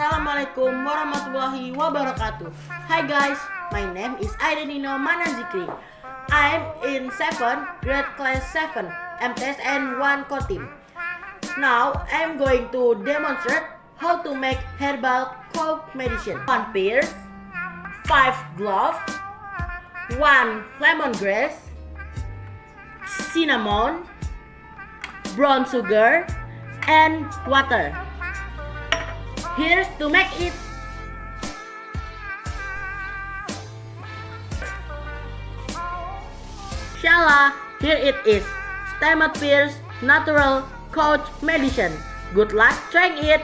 Assalamualaikum warahmatullahi wabarakatuh. Hi guys, my name is Aidenino Mananzikri. I'm in 7th grade class 7 MTSN 1 Kotim. Now I'm going to demonstrate how to make herbal cough medicine. 1 pears, 5 cloves, 1 lemongrass, cinnamon, brown sugar, and water. Here's to make it. Shala, here it is. Stemmed pears natural cough medicine. Good luck trying it.